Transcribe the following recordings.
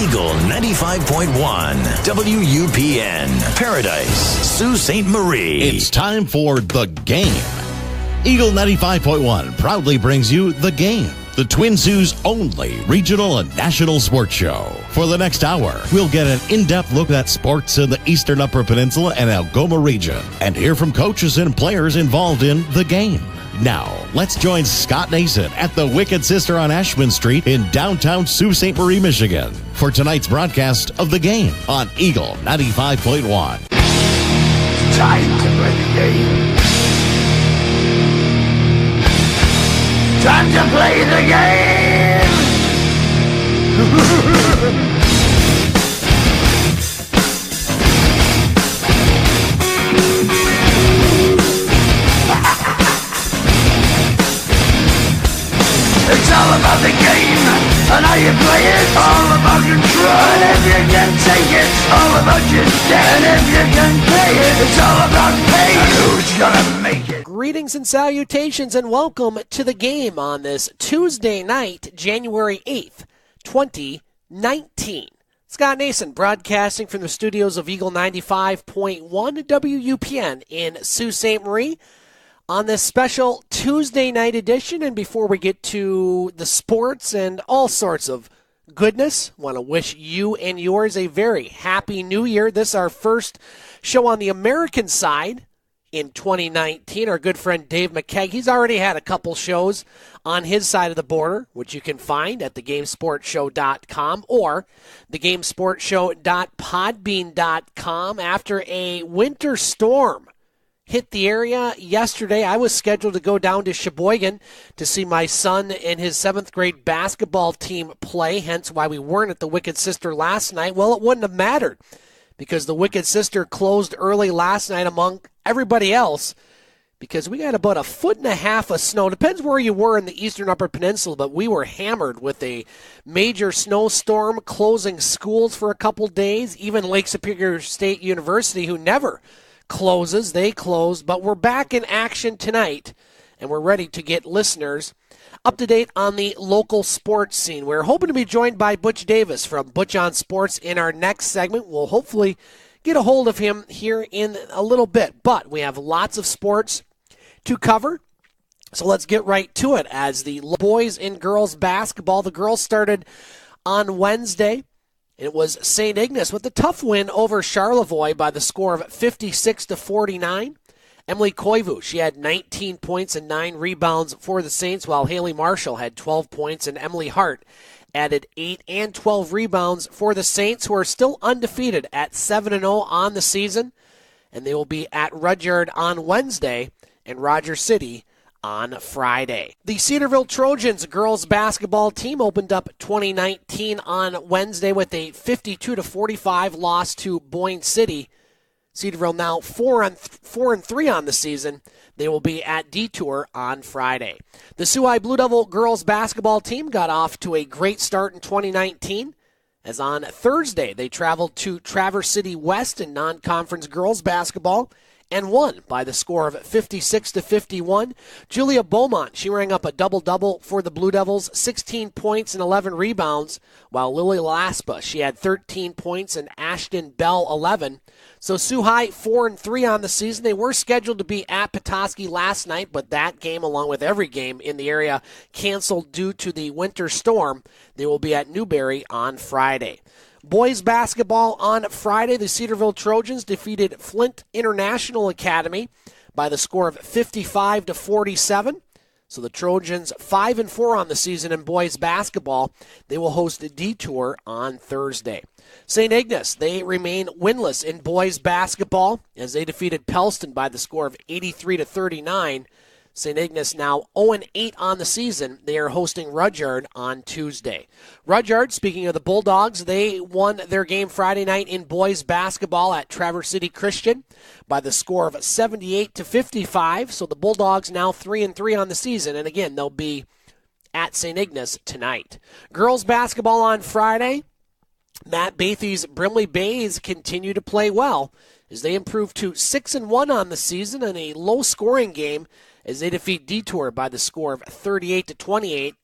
Eagle 95.1, WUPN, Paradise, Sault Ste. Marie. It's time for The Game. Eagle 95.1 proudly brings you The Game, the Twin Sault's only regional and national sports show. For the next hour, we'll get an in-depth look at sports in the Eastern Upper Peninsula and Algoma region and hear from coaches and players involved in The Game. Now, let's join Scott Nason at the Wicked Sister on Ashman Street in downtown Sault Ste. Marie, Michigan, for tonight's broadcast of The Game on Eagle 95.1. It's time to play the game. Time to play the game. It's all about the game and how you play it. All about control. And if you can take it, it's all about your day. And if you can pay it, it's all about pay. And who's gonna make it? Greetings and salutations and welcome to The Game on this Tuesday night, January 8th, 2019. Scott Nason broadcasting from the studios of Eagle 95.1 WUPN in Sault Ste. Marie on this special Tuesday night edition. And before we get to the sports and all sorts of goodness, I want to wish you and yours a very happy new year. This is our first show on the American side in 2019. Our good friend Dave McKegg, he's already had a couple shows on his side of the border, which you can find at thegamesportshow.com or thegamesportshow.podbean.com. After a winter storm hit the area yesterday, I was scheduled to go down to Sheboygan to see my son and his 7th grade basketball team play, hence why we weren't at the Wicked Sister last night. Well, it wouldn't have mattered because the Wicked Sister closed early last night among everybody else because we got about 1.5 feet of snow. Depends where you were in the Eastern Upper Peninsula, but we were hammered with a major snowstorm, closing schools for a couple days. Even Lake Superior State University, who never closes, they closed, but we're back in action tonight, and we're ready to get listeners up to date on the local sports scene. We're hoping to be joined by Butch Davis from Butch on Sports in our next segment. We'll hopefully get a hold of him here in a little bit, but we have lots of sports to cover, so let's get right to it. As the boys and girls basketball, the girls started on Wednesday. It was St. Ignace with a tough win over Charlevoix by the score of 56-49. Emily Koivu, she had 19 points and 9 rebounds for the Saints, while Haley Marshall had 12 points, and Emily Hart added 8 and 12 rebounds for the Saints, who are still undefeated at 7-0 on the season, and they will be at Rudyard on Wednesday and Rogers City on Friday. The Cedarville Trojans girls basketball team opened up 2019 on Wednesday with a 52-45 loss to Boyne City. Cedarville now 4-3 on the season. They will be at Detour on Friday. The Soo High Blue Devil girls basketball team got off to a great start in 2019, as on Thursday they traveled to Traverse City West in non-conference girls basketball and won by the score of 56-51. Julia Beaumont, she rang up a double-double for the Blue Devils, 16 points and 11 rebounds, while Lily Laspa, she had 13 points, and Ashton Bell 11. So Soo High 4-3 on the season. They were scheduled to be at Petoskey last night, but that game, along with every game in the area, canceled due to the winter storm. They will be at Newberry on Friday. Boys basketball on Friday, the Cedarville Trojans defeated Flint International Academy by the score of 55-47. So the Trojans 5-4 on the season in boys basketball. They will host a Detour on Thursday. St. Ignace, they remain winless in boys basketball as they defeated Pelston by the score of 83-39. St. Ignace now 0-8 on the season. They are hosting Rudyard on Tuesday. Rudyard, speaking of the Bulldogs, they won their game Friday night in boys basketball at Traverse City Christian by the score of 78-55. So the Bulldogs now 3-3 on the season, and again, they'll be at St. Ignace tonight. Girls basketball on Friday. Matt Bathy's Brimley Bays continue to play well as they improve to 6-1 on the season in a low-scoring game as they defeat Detour by the score of 38-28.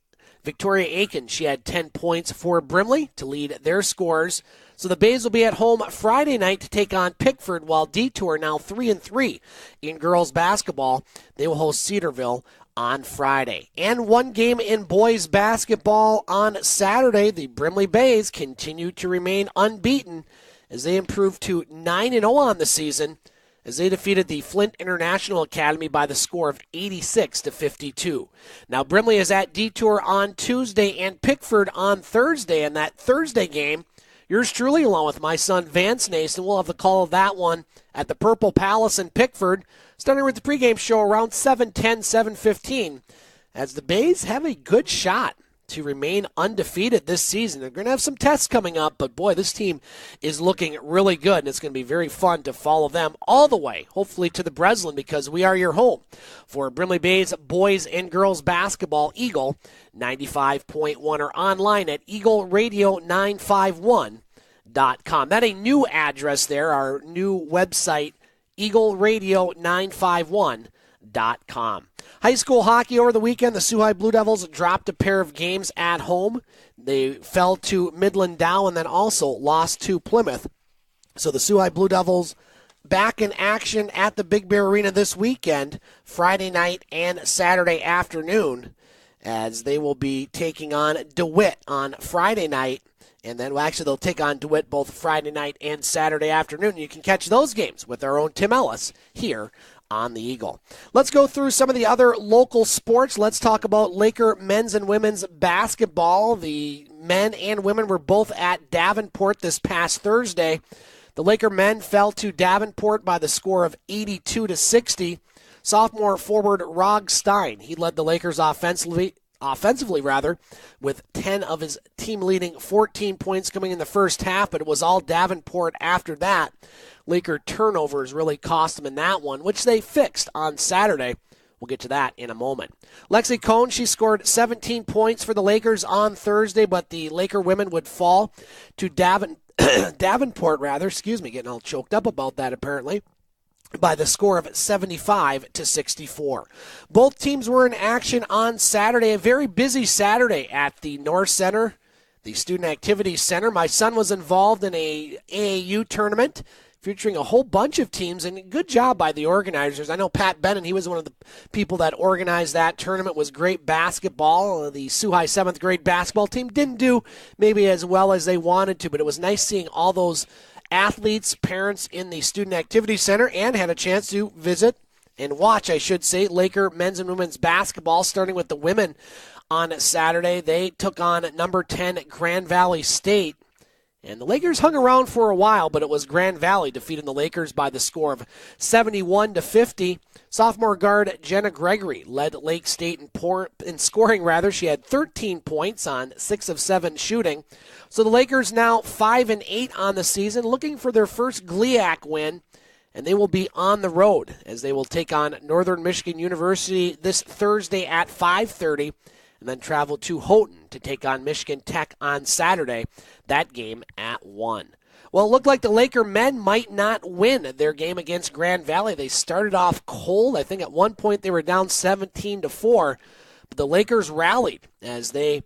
Victoria Aiken, she had 10 points for Brimley to lead their scores. So the Bays will be at home Friday night to take on Pickford, while Detour, now 3-3 in girls basketball, they will host Cedarville on Friday. And one game in boys basketball on Saturday. The Brimley Bays continue to remain unbeaten as they improve to 9-0 on the season, as they defeated the Flint International Academy by the score of 86-52. Now Brimley is at Detour on Tuesday and Pickford on Thursday. And that Thursday game, yours truly, along with my son Vance Nason, will have the call of that one at the Purple Palace in Pickford, starting with the pregame show around 7:10, 7:15, as the Bays have a good shot to remain undefeated this season. They're going to have some tests coming up, but boy, this team is looking really good, and it's going to be very fun to follow them all the way, hopefully to the Breslin, because we are your home for Brimley Bays boys and girls basketball. Eagle 95.1 or online at eagleradio951.com. That a new address there, our new website, eagleradio951.com. High school hockey over the weekend, the Sioux High Blue Devils dropped a pair of games at home. They fell to Midland Dow and then also lost to Plymouth. So the Sioux High Blue Devils back in action at the Big Bear Arena this weekend, Friday night and Saturday afternoon, as they will be taking on DeWitt on Friday night. And then, well, actually, they'll take on DeWitt both Friday night and Saturday afternoon. You can catch those games with our own Tim Ellis here on the Eagle. Let's go through some of the other local sports. Let's talk about Laker men's and women's basketball. The men and women were both at Davenport this past Thursday. The Laker men fell to Davenport by the score of 82-60. Sophomore forward Rog Stein, he led the Lakers offensively, with 10 of his team-leading 14 points coming in the first half, but it was all Davenport after that. Laker turnovers really cost them in that one, which they fixed on Saturday. We'll get to that in a moment. Lexi Cohn, she scored 17 points for the Lakers on Thursday, but the Laker women would fall to Davenport, getting all choked up about that apparently, by the score of 75-64. Both teams were in action on Saturday, a very busy Saturday at the North Center, the Student Activities Center. My son was involved in a AAU tournament featuring a whole bunch of teams, and good job by the organizers. I know Pat Bennon, he was one of the people that organized that tournament. It was great basketball. The Sioux High 7th grade basketball team didn't do maybe as well as they wanted to, but it was nice seeing all those athletes, parents in the Student Activity Center, and had a chance to visit and watch, I should say, Laker men's and women's basketball, starting with the women on Saturday. They took on number 10 Grand Valley State. And the Lakers hung around for a while, but it was Grand Valley defeating the Lakers by the score of 71-50. Sophomore guard Jenna Gregory led Lake State in scoring. She had 13 points on 6 of 7 shooting. So the Lakers now 5-8 on the season, looking for their first GLIAC win, and they will be on the road as they will take on Northern Michigan University this Thursday at 5:30. And then travel to Houghton to take on Michigan Tech on Saturday, that game at 1. Well, it looked like the Laker men might not win their game against Grand Valley. They started off cold. I think at one point they were down 17-4, but the Lakers rallied as they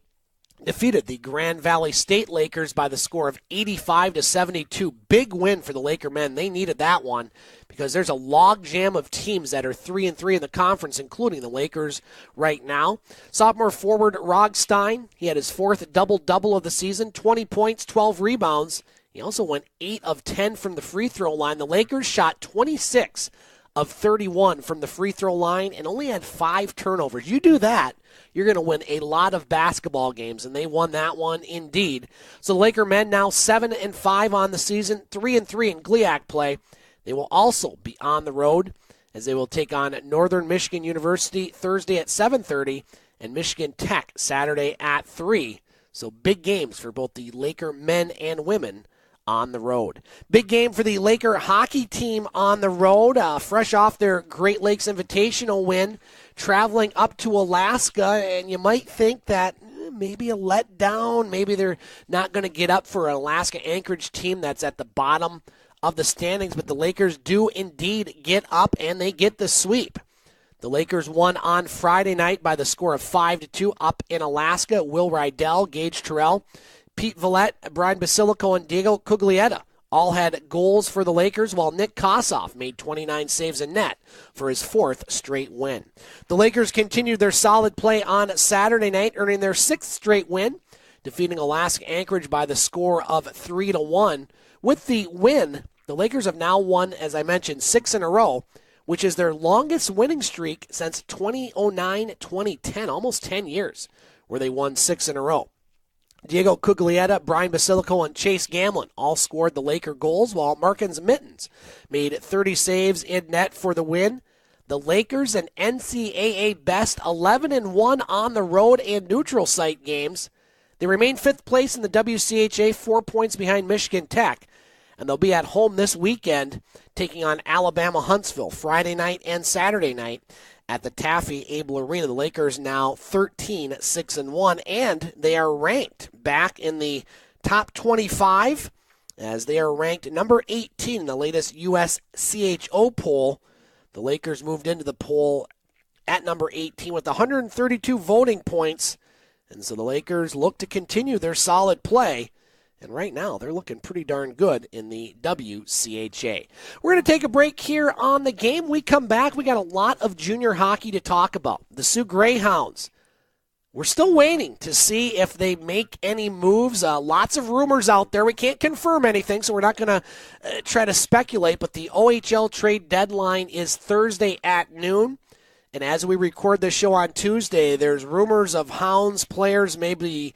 defeated the Grand Valley State Lakers by the score of 85-72. Big win for the Laker men. They needed that one because there's a logjam of teams that are 3-3 in the conference, including the Lakers right now. Sophomore forward Rog Stein, he had his 4th double-double of the season, 20 points, 12 rebounds. He also went 8 of 10 from the free throw line. The Lakers shot 26 of 31 from the free throw line and only had 5 turnovers. You do that, you're going to win a lot of basketball games, and they won that one indeed. So the Laker men now 7-5 on the season, 3-3 in GLIAC play. They will also be on the road as they will take on Northern Michigan University Thursday at 7:30 and Michigan Tech Saturday at 3. So big games for both the Laker men and women on the road. Big game for the Laker hockey team on the road, fresh off their Great Lakes Invitational win, traveling up to Alaska, and you might think that maybe a letdown, maybe they're not going to get up for an Alaska Anchorage team that's at the bottom of the standings, but the Lakers do indeed get up, and they get the sweep. The Lakers won on Friday night by the score of 5-2 up in Alaska. Will Rydell, Gage Terrell, Pete Villette, Brian Basilico, and Diego Cuglietta all had goals for the Lakers, while Nick Kossoff made 29 saves in net for his fourth straight win. The Lakers continued their solid play on Saturday night, earning their sixth straight win, defeating Alaska Anchorage by the score of 3-1. With the win, the Lakers have now won, as I mentioned, 6 in a row, which is their longest winning streak since 2009-2010, almost 10 years, where they won 6 in a row. Diego Cuglietta, Brian Basilico, and Chase Gamlin all scored the Laker goals, while Markins Mittens made 30 saves in net for the win. The Lakers, an NCAA best 11-1 on the road and neutral site games. They remain 5th place in the WCHA, 4 points behind Michigan Tech, and they'll be at home this weekend taking on Alabama Huntsville Friday night and Saturday night at the Taffy Abel Arena. The Lakers now 13-6-1, and they are ranked back in the top 25 as they are ranked number 18 in the latest USCHO poll. The Lakers moved into the poll at number 18 with 132 voting points, and so the Lakers look to continue their solid play. And right now, they're looking pretty darn good in the WCHA. We're going to take a break here on the game. We come back. We got a lot of junior hockey to talk about. The Sioux Greyhounds. We're still waiting to see if they make any moves. Lots of rumors out there. We can't confirm anything, so we're not going to try to speculate. But the OHL trade deadline is Thursday at noon. And as we record this show on Tuesday, there's rumors of Hounds players maybe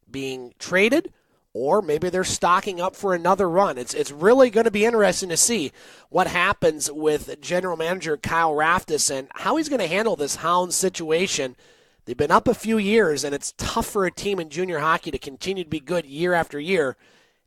being traded, or maybe they're stocking up for another run. It's really going to be interesting to see what happens with General Manager Kyle Raftis and how he's going to handle this Hounds situation. They've been up a few years, and it's tough for a team in junior hockey to continue to be good year after year,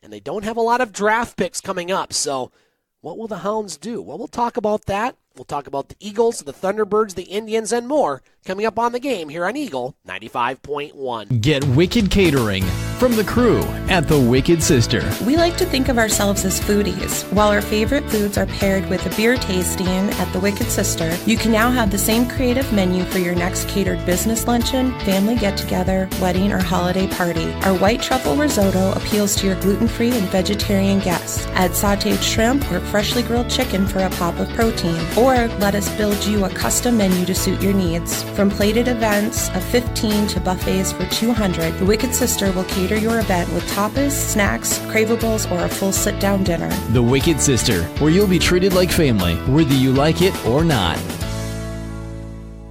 and they don't have a lot of draft picks coming up. So what will the Hounds do? Well, we'll talk about that. We'll talk about the Eagles, the Thunderbirds, the Indians, and more coming up on the game here on Eagle 95.1. Get Wicked Catering from the crew at the Wicked Sister. We like to think of ourselves as foodies. While our favorite foods are paired with a beer tasting at the Wicked Sister, you can now have the same creative menu for your next catered business luncheon, family get-together, wedding, or holiday party. Our white truffle risotto appeals to your gluten-free and vegetarian guests. Add sautéed shrimp or freshly grilled chicken for a pop of protein. Or let us build you a custom menu to suit your needs. From plated events of 15 to buffets for 200, the Wicked Sister will cater your event with tapas, snacks, cravables, or a full sit-down dinner. The Wicked Sister, where you'll be treated like family, whether you like it or not.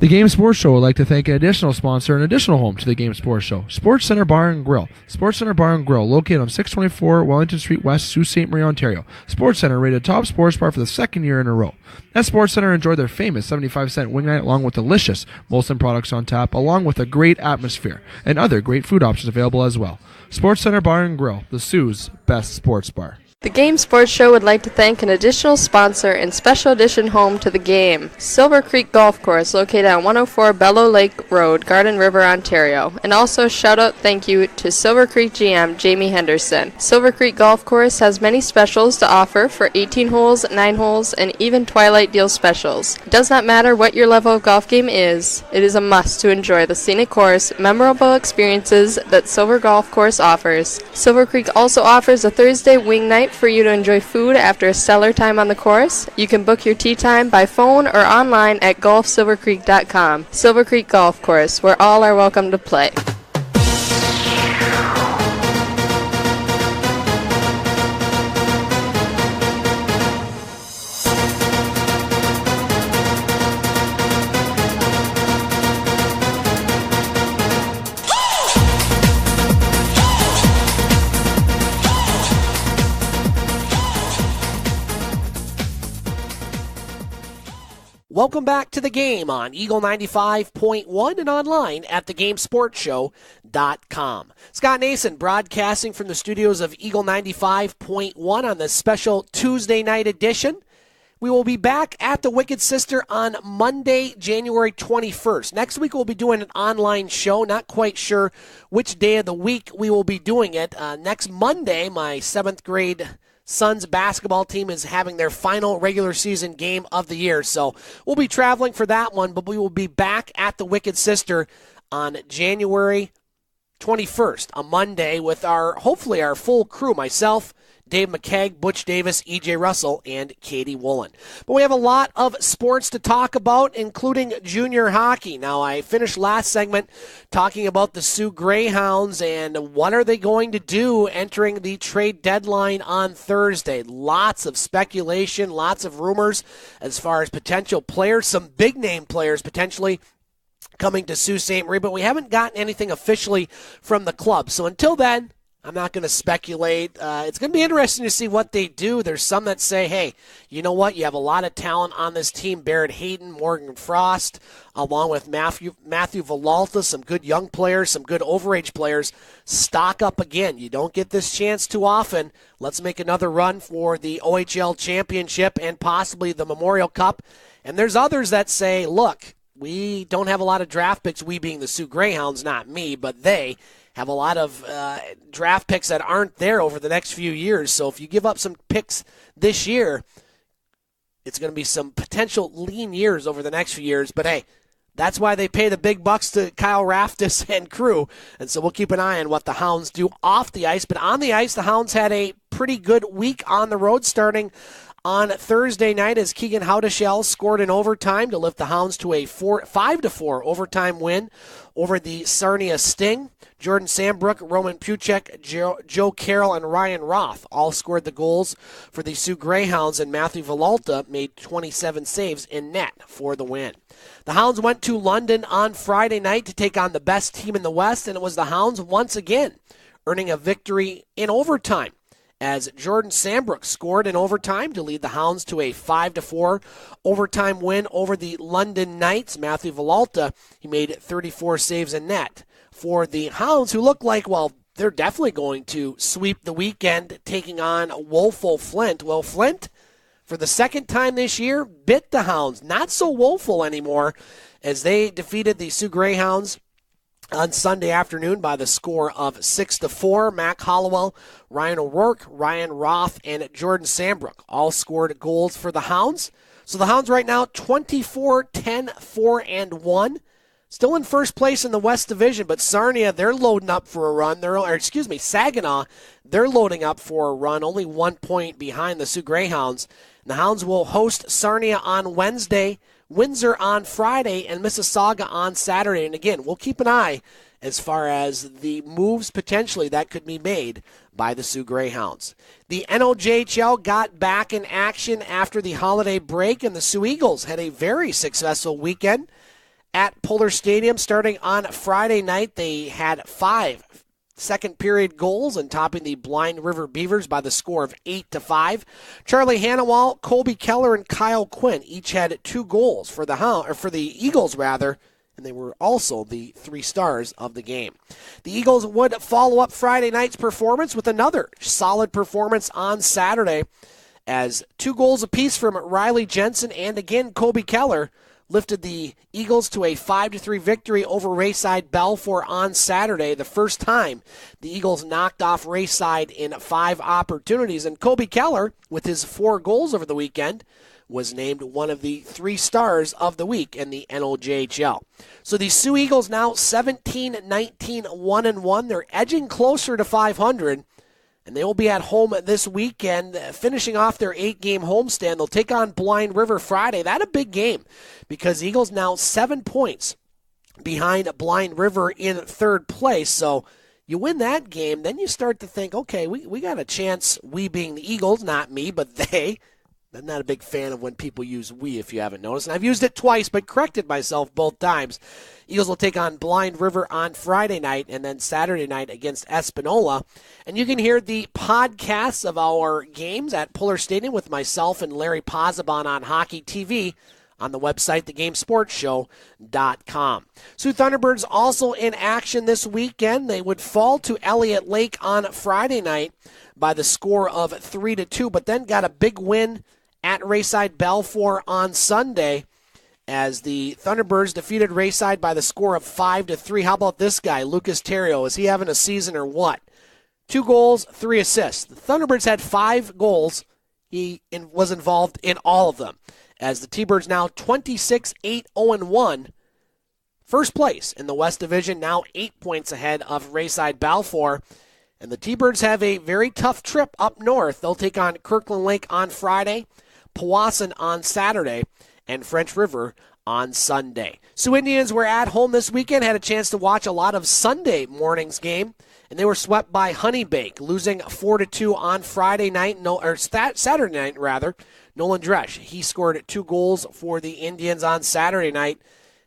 The Game Sports Show would like to thank an additional sponsor and additional home to the Game Sports Show, Sports Center Bar and Grill. Sports Center Bar and Grill, located on 624 Wellington Street West, Sault Ste. Marie, Ontario. Sports Center rated top sports bar for the second year in a row. At Sports Center, enjoy their famous 75-cent wing night along with delicious Molson products on tap, along with a great atmosphere and other great food options available as well. Sports Center Bar and Grill, the Sioux's best sports bar. The Game Sports Show would like to thank an additional sponsor and special edition home to the game, Silver Creek Golf Course, located on 104 Bellow Lake Road, Garden River, Ontario. And also shout out thank you to Silver Creek GM Jamie Henderson. Silver Creek Golf Course has many specials to offer for 18 holes, 9 holes, and even Twilight Deal specials. It does not matter what your level of golf game is, it is a must to enjoy the scenic course, memorable experiences that Silver Golf Course offers. Silver Creek also offers a Thursday wing night for you to enjoy food after a stellar time on the course. You can book your tee time by phone or online at golfsilvercreek.com. Silver Creek Golf Course, where all are welcome to play. Welcome back to the game on Eagle 95.1 and online at thegamesportshow.com. Scott Nason broadcasting from the studios of Eagle 95.1 on this special Tuesday night edition. We will be back at the Wicked Sister on Monday, January 21st. Next week we'll be doing an online show. Not quite sure which day of the week we will be doing it. Next Monday, my 7th grade Suns basketball team is having their final regular season game of the year. So we'll be traveling for that one, but we will be back at the Wicked Sister on January 21st, a Monday, with hopefully our full crew, myself, Dave McKeag, Butch Davis, EJ Russell, and Katie Woolen. But we have a lot of sports to talk about, including junior hockey. Now, I finished last segment talking about the Sioux Greyhounds and what are they going to do entering the trade deadline on Thursday. Lots of speculation, lots of rumors as far as potential players, some big-name players potentially coming to Sault Ste. Marie, but we haven't gotten anything officially from the club. So until then, I'm not going to speculate. It's going to be interesting to see what they do. There's some that say, hey, you know what? You have a lot of talent on this team. Barrett Hayden, Morgan Frost, along with Matthew Villalta, some good young players, some good overage players. Stock up again. You don't get this chance too often. Let's make another run for the OHL championship and possibly the Memorial Cup. And there's others that say, look, we don't have a lot of draft picks, we being the Sioux Greyhounds, not me, but they have a lot of draft picks that aren't there over the next few years. So if you give up some picks this year, it's going to be some potential lean years over the next few years. But hey, that's why they pay the big bucks to Kyle Raftis and crew. And so we'll keep an eye on what the Hounds do off the ice. But on the ice, the Hounds had a pretty good week on the road, starting on Thursday night as Keegan Howdeshell scored in overtime to lift the Hounds to a 5-4 overtime win over the Sarnia Sting. Jordan Sambrook, Roman Puchek, Joe Carroll, and Ryan Roth all scored the goals for the Sioux Greyhounds, and Matthew Villalta made 27 saves in net for the win. The Hounds went to London on Friday night to take on the best team in the West, and it was the Hounds once again earning a victory in overtime, as Jordan Sambrook scored in overtime to lead the Hounds to a 5-4 overtime win over the London Knights. Matthew Villalta, he made 34 saves in net for the Hounds, who look like, well, they're definitely going to sweep the weekend, taking on woeful Flint. Well, Flint, for the second time this year, bit the Hounds. Not so woeful anymore, as they defeated the Sioux Greyhounds on Sunday afternoon by the score of 6-4. Mac Hollowell, Ryan O'Rourke, Ryan Roth, and Jordan Sambrook all scored goals for the Hounds. So the Hounds right now 24-10-4-1. Still in first place in the West Division, but Sarnia, they're loading up for a run. Saginaw, they're loading up for a run, only 1 point behind the Sioux Greyhounds. And the Hounds will host Sarnia on Wednesday, Windsor on Friday, and Mississauga on Saturday. And again, we'll keep an eye as far as the moves potentially that could be made by the Sioux Greyhounds. The NOJHL got back in action after the holiday break, and the Sioux Eagles had a very successful weekend at Puller Stadium. Starting on Friday night, they had 5 second-period goals and topping the Blind River Beavers by the score of 8-5. Charlie Hannawall, Colby Keller, and Kyle Quinn each had 2 goals for the Eagles, and they were also the 3 stars of the game. The Eagles would follow up Friday night's performance with another solid performance on Saturday, as 2 goals apiece from Riley Jensen and again Colby Keller lifted the Eagles to a 5-3 victory over Rayside Balfour on Saturday, the first time the Eagles knocked off Rayside in 5 opportunities. And Colby Keller, with his 4 goals over the weekend, was named one of the 3 stars of the week in the NOJHL. So the Sioux Eagles now 17-19-1-1. They're edging closer to 500. And they will be at home this weekend, finishing off their 8-game homestand. They'll take on Blind River Friday. That's a big game because Eagles now 7 points behind Blind River in 3rd place. So you win that game, then you start to think, okay, we got a chance, we being the Eagles, not me, but they. I'm not a big fan of when people use we, if you haven't noticed. And I've used it twice, but corrected myself both times. Eagles will take on Blind River on Friday night and then Saturday night against Espanola. And you can hear the podcasts of our games at Puller Stadium with myself and Larry Pozzabon on Hockey TV on the website, thegamesportshow.com. Sioux Thunderbirds also in action this weekend. They would fall to Elliott Lake on Friday night by the score of 3-2, but then got a big win at Rayside Balfour on Sunday as the Thunderbirds defeated Rayside by the score of 5-3. How about this guy, Lucas Terrio? Is he having a season or what? 2 goals, 3 assists. The Thunderbirds had 5 goals. He was involved in all of them, as the T-Birds now 26-8-0-1. First place in the West Division, now 8 points ahead of Rayside Balfour. And the T-Birds have a very tough trip up north. They'll take on Kirkland Lake on Friday, Powassan on Saturday, and French River on Sunday. Sioux Indians were at home this weekend, had a chance to watch a lot of Sunday morning's game, and they were swept by Honeybake, losing 4-2 on Friday night, Saturday night rather. Nolan Dresch, he scored 2 goals for the Indians on Saturday night.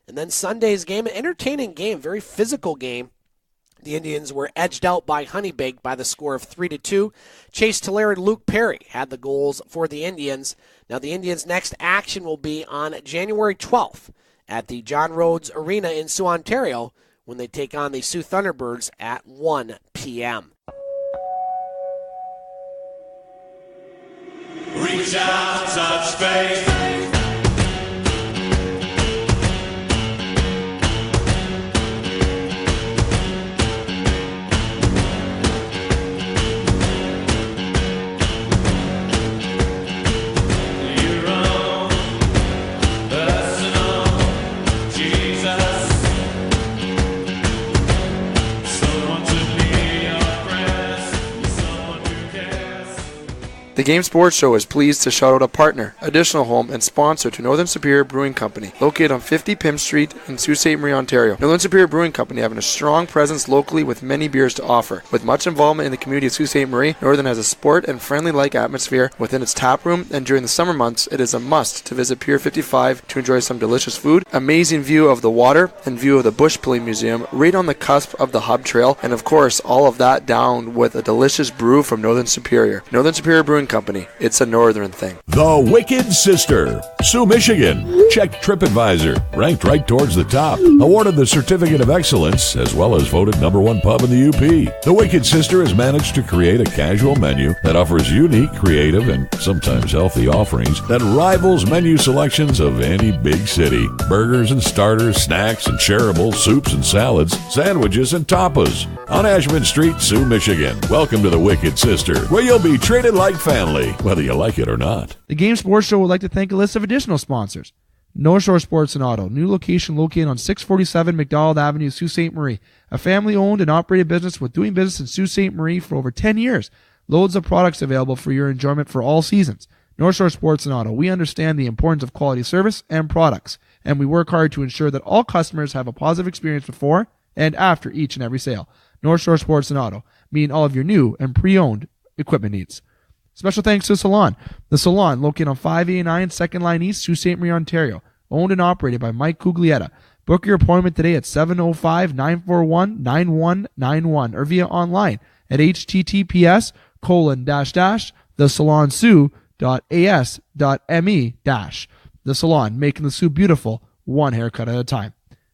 And then Sunday's game, an entertaining game, very physical game. The Indians were edged out by Honeybake by the score of 3-2. Chase Tiller and Luke Perry had the goals for the Indians. Now the Indians' next action will be on January 12th at the John Rhodes Arena in Sioux, Ontario, when they take on the Sioux Thunderbirds at 1 p.m. Reach out, touch faith. The Game Sports Show is pleased to shout out a partner, additional home, and sponsor to Northern Superior Brewing Company, located on 50 Pym Street in Sault Ste. Marie, Ontario. Northern Superior Brewing Company having a strong presence locally with many beers to offer. With much involvement in the community of Sault Ste. Marie, Northern has a sport and friendly-like atmosphere within its tap room, and during the summer months, it is a must to visit Pier 55 to enjoy some delicious food, amazing view of the water, and view of the Bush Pilling Museum, right on the cusp of the Hub Trail, and of course, all of that down with a delicious brew from Northern Superior. Northern Superior Brewing Company. It's a northern thing. The Wicked Sister, Sioux, Michigan. Check TripAdvisor. Ranked right towards the top. Awarded the Certificate of Excellence, as well as voted #1 pub in the UP. The Wicked Sister has managed to create a casual menu that offers unique, creative, and sometimes healthy offerings that rivals menu selections of any big city. Burgers and starters, snacks and shareables, soups and salads, sandwiches and tapas. On Ashman Street, Sioux, Michigan. Welcome to the Wicked Sister, where you'll be treated like family, whether you like it or not. The Game Sports Show would like to thank a list of additional sponsors. North Shore Sports and Auto, new location located on 647 McDonald Avenue, Sault Ste. Marie. A family-owned and operated business with doing business in Sault Ste. Marie for over 10 years. Loads of products available for your enjoyment for all seasons. North Shore Sports and Auto, we understand the importance of quality service and products, and we work hard to ensure that all customers have a positive experience before and after each and every sale. North Shore Sports and Auto, meeting all of your new and pre-owned equipment needs. Special thanks to The Salon. The Salon, located on 589 2nd Line East, Sault Ste. Marie, Ontario. Owned and operated by Mike Cuglietta. Book your appointment today at 705-941-9191 or via online at https://thesalonsioux.as.me-. The Salon, making the Sioux beautiful, one haircut at a time.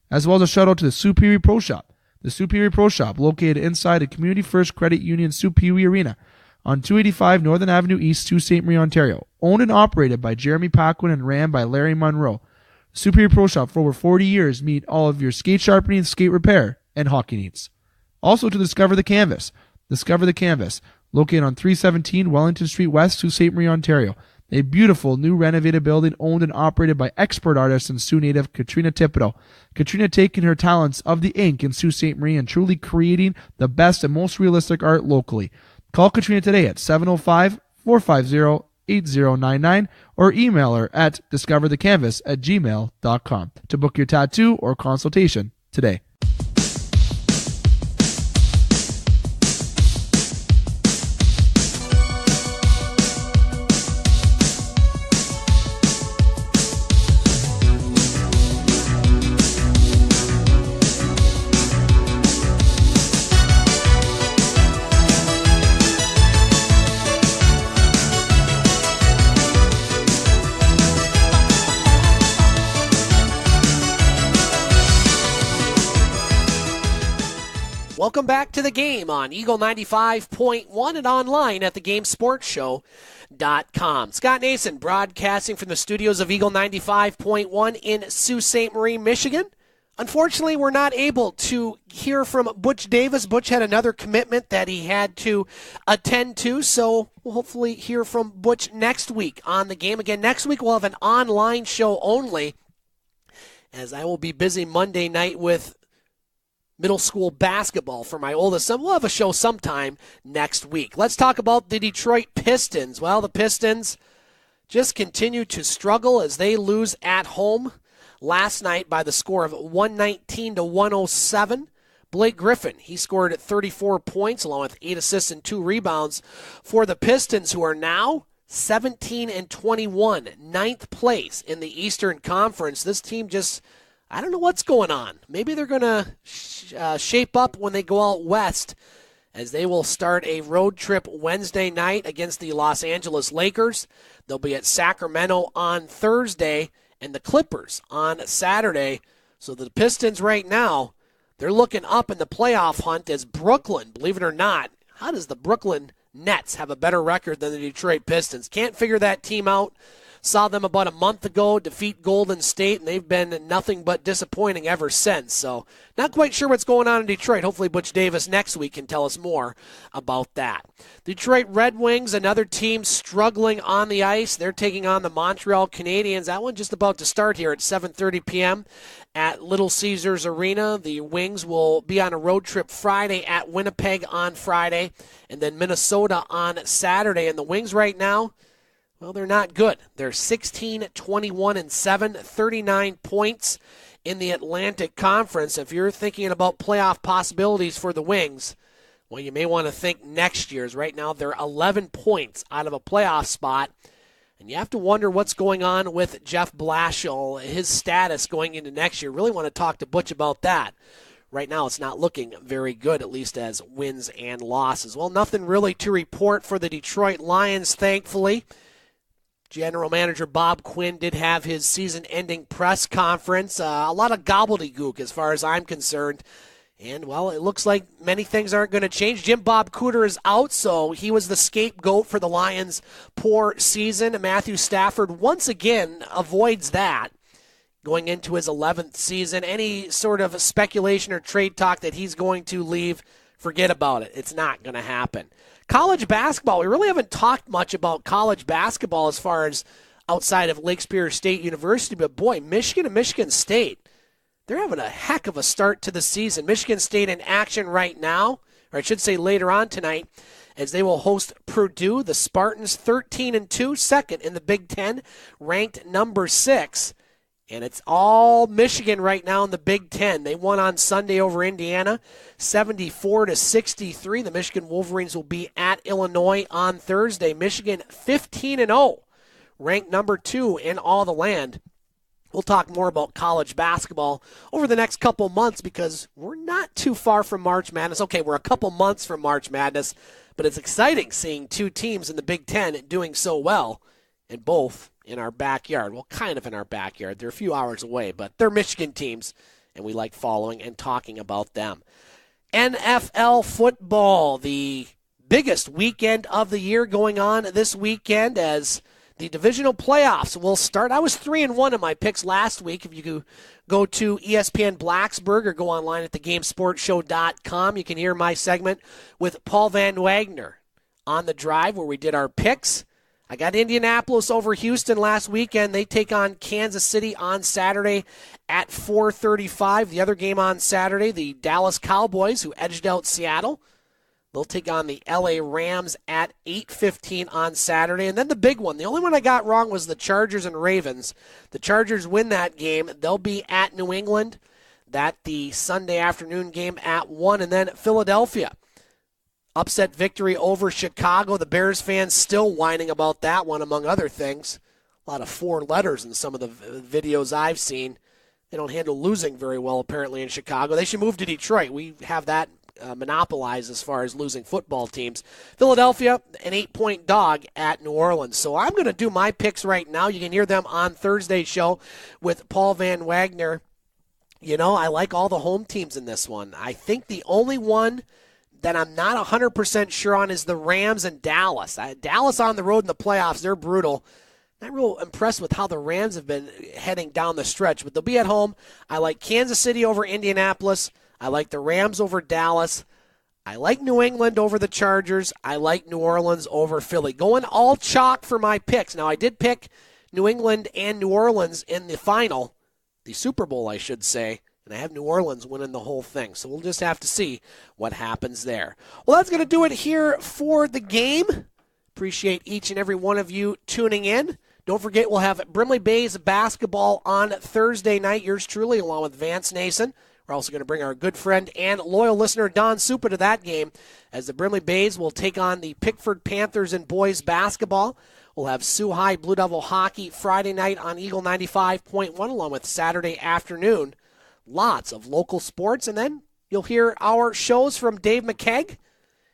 As well as a shout out to the Sioux Pee Wee Pro Shop. The Sioux Pee Wee Pro Shop, located inside the Community First Credit Union Sioux Pee Wee Arena on 285 Northern Avenue East, Sault Ste. Marie, Ontario. Owned and operated by Jeremy Paquin and ran by Larry Monroe. Sioux Pee Wee Pro Shop, for over 40 years, meet all of your skate sharpening, skate repair, and hockey needs. Also to Discover the Canvas. Discover the Canvas, located on 317 Wellington Street West, Sault Ste. Marie, Ontario. A beautiful new renovated building owned and operated by expert artist and Sioux native Katrina Thibodeau. Katrina taking her talents of the ink in Sault Ste. Marie and truly creating the best and most realistic art locally. Call Katrina today at 705-450-8099 or email her at discoverthecanvas@gmail.com to book your tattoo or consultation today. Welcome back to the game on Eagle 95.1 and online at thegamesportshow.com. Scott Nason broadcasting from the studios of Eagle 95.1 in Sault Ste. Marie, Michigan. Unfortunately, we're not able to hear from Butch Davis. Butch had another commitment that he had to attend to, so we'll hopefully hear from Butch next week on the game. Again, next week we'll have an online show only, as I will be busy Monday night with middle school basketball for my oldest son. We'll have a show sometime next week. Let's talk about the Detroit Pistons. Well, the Pistons just continue to struggle as they lose at home last night by the score of 119 to 107. Blake Griffin, he scored 34 points along with 8 assists and 2 rebounds for the Pistons, who are now 17 and 21, ninth place in the Eastern Conference. This team just, I don't know what's going on. Maybe they're going to shape up when they go out west, as they will start a road trip Wednesday night against the Los Angeles Lakers. They'll be at Sacramento on Thursday and the Clippers on Saturday. So the Pistons right now, they're looking up in the playoff hunt as Brooklyn, believe it or not. How does the Brooklyn Nets have a better record than the Detroit Pistons? Can't figure that team out. Saw them about a month ago defeat Golden State, and they've been nothing but disappointing ever since. So not quite sure what's going on in Detroit. Hopefully Butch Davis next week can tell us more about that. Detroit Red Wings, another team struggling on the ice. They're taking on the Montreal Canadiens. That one just about to start here at 7:30 p.m. at Little Caesars Arena. The Wings will be on a road trip Friday at Winnipeg on Friday, and then Minnesota on Saturday. And the Wings right now, well, they're not good. They're 16, 21, and 7, 39 points in the Atlantic Conference. If you're thinking about playoff possibilities for the Wings, well, you may want to think next year's. Right now, they're 11 points out of a playoff spot. And you have to wonder what's going on with Jeff Blashill, his status going into next year. Really want to talk to Butch about that. Right now, it's not looking very good, at least as wins and losses. Well, nothing really to report for the Detroit Lions, thankfully. General Manager Bob Quinn did have his season-ending press conference. A lot of gobbledygook as far as I'm concerned. And, well, it looks like many things aren't going to change. Jim Bob Cooter is out, so he was the scapegoat for the Lions' poor season. Matthew Stafford once again avoids that going into his 11th season. Any sort of speculation or trade talk that he's going to leave, forget about it. It's not going to happen. College basketball, we really haven't talked much about college basketball as far as outside of Lake Superior State University, but boy, Michigan and Michigan State, they're having a heck of a start to the season. Michigan State in action right now, or I should say later on tonight, as they will host Purdue. The Spartans 13-2, second in the Big Ten, ranked number 6. And it's all Michigan right now in the Big Ten. They won on Sunday over Indiana, 74-63. The Michigan Wolverines will be at Illinois on Thursday. Michigan 15-0, ranked number 2 in all the land. We'll talk more about college basketball over the next couple months because we're not too far from March Madness. Okay, we're a couple months from March Madness, but it's exciting seeing 2 teams in the Big Ten doing so well, and both in our backyard. Well, kind of in our backyard. They're a few hours away, but they're Michigan teams, and we like following and talking about them. NFL football, the biggest weekend of the year going on this weekend as the divisional playoffs will start. I was 3-1 in my picks last week. If you go to ESPN Blacksburg or go online at thegamesportshow.com, you can hear my segment with Paul Van Wagner on the drive where we did our picks. I got Indianapolis over Houston last weekend. They take on Kansas City on Saturday at 4:35. The other game on Saturday, the Dallas Cowboys, who edged out Seattle, they'll take on the LA Rams at 8:15 on Saturday. And then the big one, the only one I got wrong was the Chargers and Ravens. The Chargers win that game. They'll be at New England. That the Sunday afternoon game at 1. And then Philadelphia. Upset victory over Chicago. The Bears fans still whining about that one, among other things. A lot of 4 letters in some of the videos I've seen. They don't handle losing very well, apparently, in Chicago. They should move to Detroit. We have that monopolized as far as losing football teams. Philadelphia, an 8-point dog at New Orleans. So I'm going to do my picks right now. You can hear them on Thursday's show with Paul Van Wagner. You know, I like all the home teams in this one. I think the only one that I'm not 100% sure on is the Rams and Dallas. Dallas on the road in the playoffs, they're brutal. Not real impressed with how the Rams have been heading down the stretch, but they'll be at home. I like Kansas City over Indianapolis. I like the Rams over Dallas. I like New England over the Chargers. I like New Orleans over Philly. Going all chalk for my picks. Now, I did pick New England and New Orleans in the final, the Super Bowl, I should say, and I have New Orleans winning the whole thing. So we'll just have to see what happens there. Well, that's going to do it here for the game. Appreciate each and every one of you tuning in. Don't forget, we'll have Brimley Bays basketball on Thursday night. Yours truly, along with Vance Nason. We're also going to bring our good friend and loyal listener Don Supa to that game as the Brimley Bays will take on the Pickford Panthers in boys basketball. We'll have Sioux High Blue Devil hockey Friday night on Eagle 95.1 along with Saturday afternoon. Lots of local sports, and then you'll hear our shows from Dave McKegg,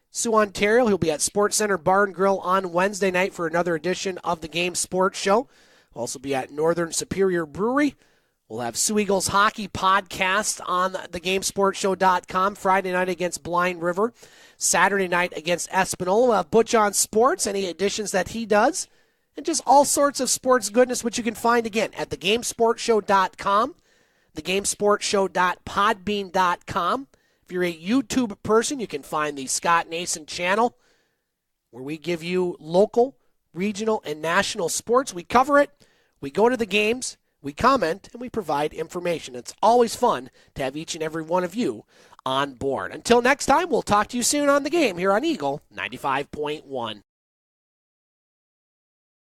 Sioux, Ontario. He'll be at Sports Center Bar and Grill on Wednesday night for another edition of the Game Sports Show. We'll also be at Northern Superior Brewery. We'll have Sioux Eagles hockey podcast on thegamesportshow.com Friday night against Blind River, Saturday night against Espanola. We'll have Butch on Sports, any additions that he does, and just all sorts of sports goodness, which you can find again at thegamesportshow.com, thegamesportshow.podbean.com. If you're a YouTube person, you can find the Scott Nason channel where we give you local, regional, and national sports. We cover it. We go to the games. We comment, and we provide information. It's always fun to have each and every one of you on board. Until next time, we'll talk to you soon on the game here on Eagle 95.1.